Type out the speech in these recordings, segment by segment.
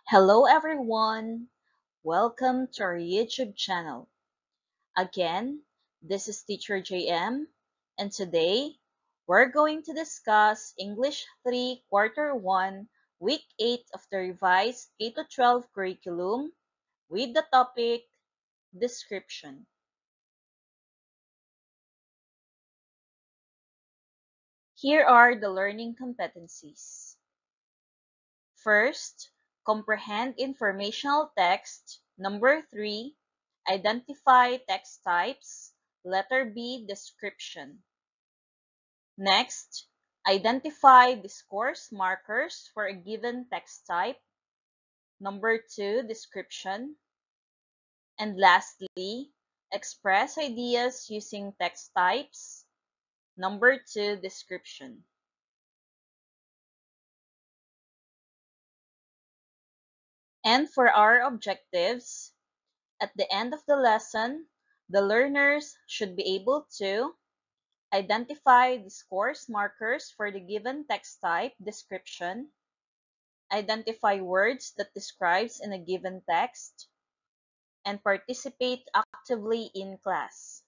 Hello everyone! Welcome to our YouTube channel. Again, this is Teacher JM, and today we're going to discuss English 3 Quarter 1 Week 8 of the revised K-12 curriculum with the topic Description. Here are the learning competencies. First, comprehend informational text. Number 3, identify text types. Letter B, description. Next, identify discourse markers for a given text type. Number 2, description. And lastly, express ideas using text types. Number 2, description. And for our objectives, at the end of the lesson, the learners should be able to identify discourse markers for the given text type description, identify words that describes in a given text, and participate actively in class.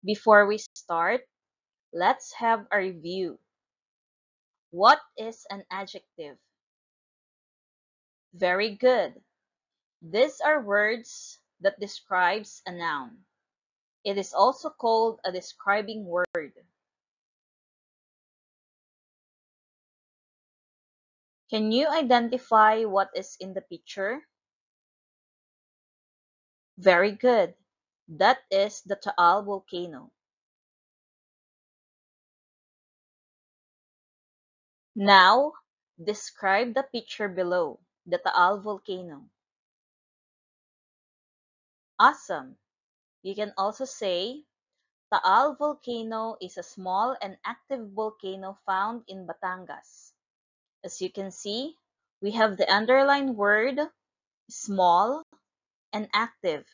Before we start, let's have a review. What is an adjective? Very good. These are words that describes a noun. It is also called a describing word. Can you identify what is in the picture? Very good. That is the Taal volcano. Now, describe the picture below, the Taal volcano. Awesome. You can also say, Taal volcano is a small and active volcano found in Batangas. As you can see, we have the underlined word small and active.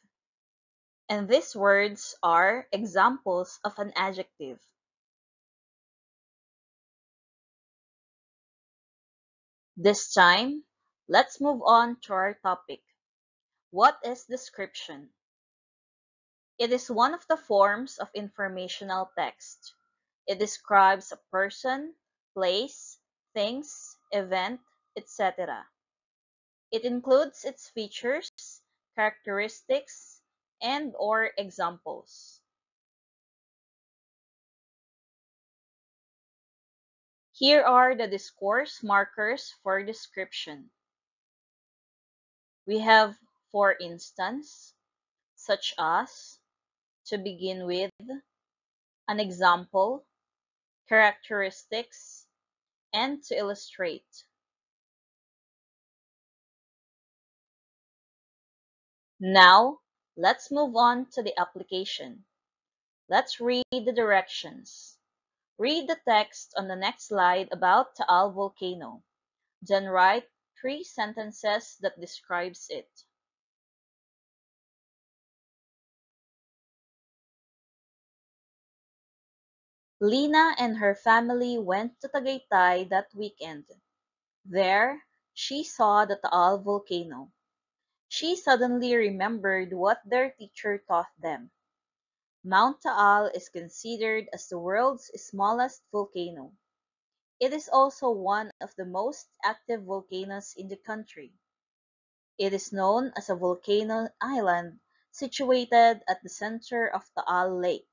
And these words are examples of an adjective. This time, let's move on to our topic. What is description? It is one of the forms of informational text. It describes a person, place, things, event, etc. It includes its features, characteristics, and/or examples. Here are the discourse markers for description. We have for instance, such as, to begin with, an example, characteristics, and to illustrate. Now, let's move on to the application. Let's read the directions. Read the text on the next slide about Taal volcano. Then write 3 sentences that describes it. Lina and her family went to Tagaytay that weekend. There, she saw the Taal volcano. She suddenly remembered what their teacher taught them. Mount Taal is considered as the world's smallest volcano. It is also one of the most active volcanoes in the country. It is known as a volcano island situated at the center of Taal Lake.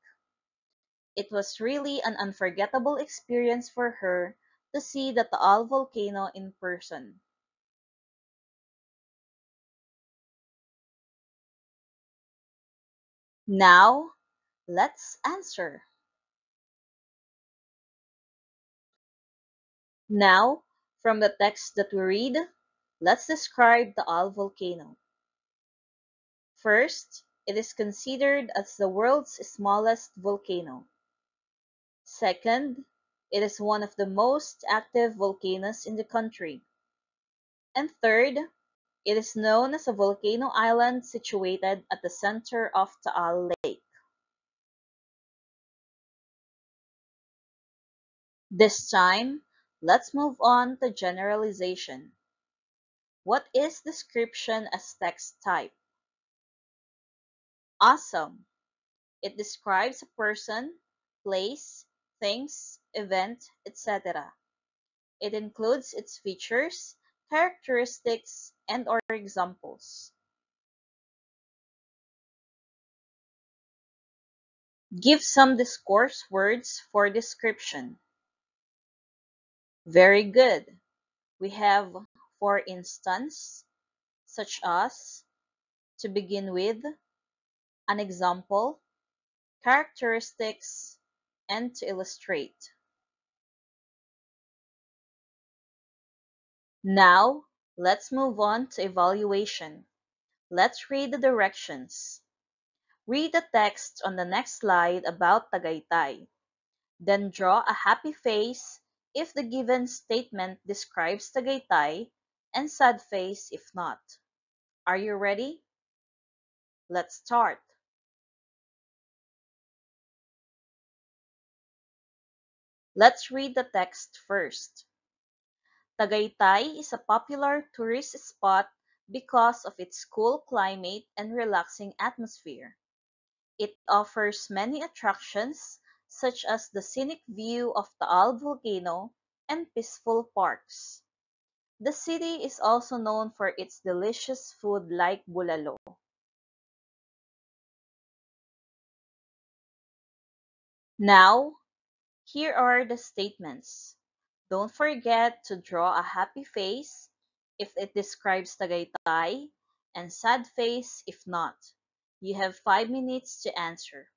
It was really an unforgettable experience for her to see the Taal volcano in person. Now, let's answer. Now, from the text that we read, let's describe the Taal volcano. First, it is considered as the world's smallest volcano. Second, it is one of the most active volcanoes in the country. And third, it is known as a volcano island situated at the center of Taal Lake. This time, Let's move on to generalization. What is description as text type? Awesome! It describes a person, place, things, event, etc. It includes its features, characteristics, and/or examples. Give some discourse words for description. Very good. We have for instance, such as, to begin with, an example, characteristics, and to illustrate. Now, let's move on to evaluation. Let's read the directions. Read the text on the next slide about Tagaytay. Then draw a happy face if the given statement describes Tagaytay and sad face if not. Are you ready? Let's start. Let's read the text first. Tagaytay is a popular tourist spot because of its cool climate and relaxing atmosphere. It offers many attractions such as the scenic view of Taal volcano and peaceful parks. The city is also known for its delicious food like bulalo. Now, here are the statements. Don't forget to draw a happy face if it describes Tagaytay and sad face if not. You have 5 minutes to answer.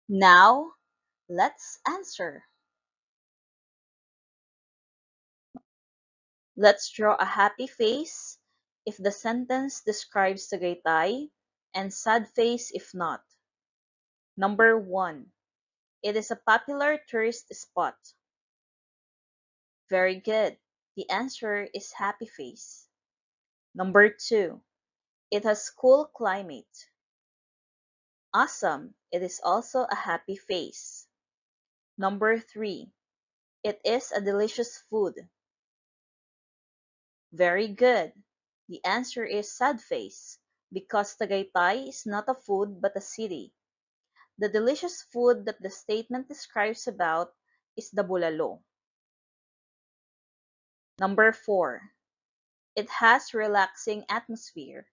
Now, let's answer. Let's draw a happy face if the sentence describes Tagaytay and sad face if not. Number 1. It is a popular tourist spot. Very good. The answer is happy face. Number 2. It has cool climate. Awesome. It is also a happy face. Number 3. It is a delicious food. Very good. The answer is sad face because Tagaytay is not a food but a city. The delicious food that the statement describes about is the bulalo. Number 4. It has relaxing atmosphere.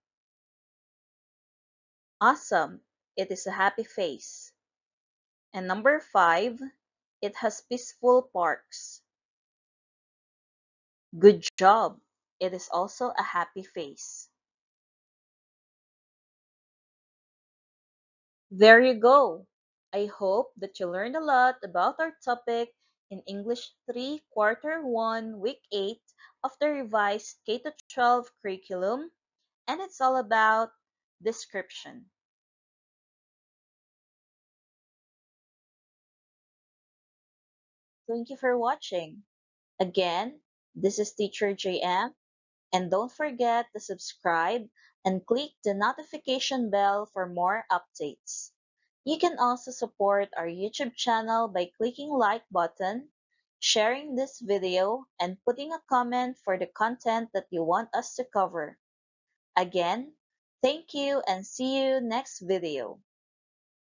Awesome. It is a happy face. And number 5. It has peaceful parks. Good job. It is also a happy face. There you go. I hope that you learned a lot about our topic in English 3 Quarter 1 Week 8 of the revised K-12 curriculum, and it's all about description. Thank you for watching. Again, this is Teacher JM, and don't forget to subscribe and click the notification bell for more updates. You can also support our YouTube channel by clicking like button, sharing this video, and putting a comment for the content that you want us to cover. Again, thank you and see you next video.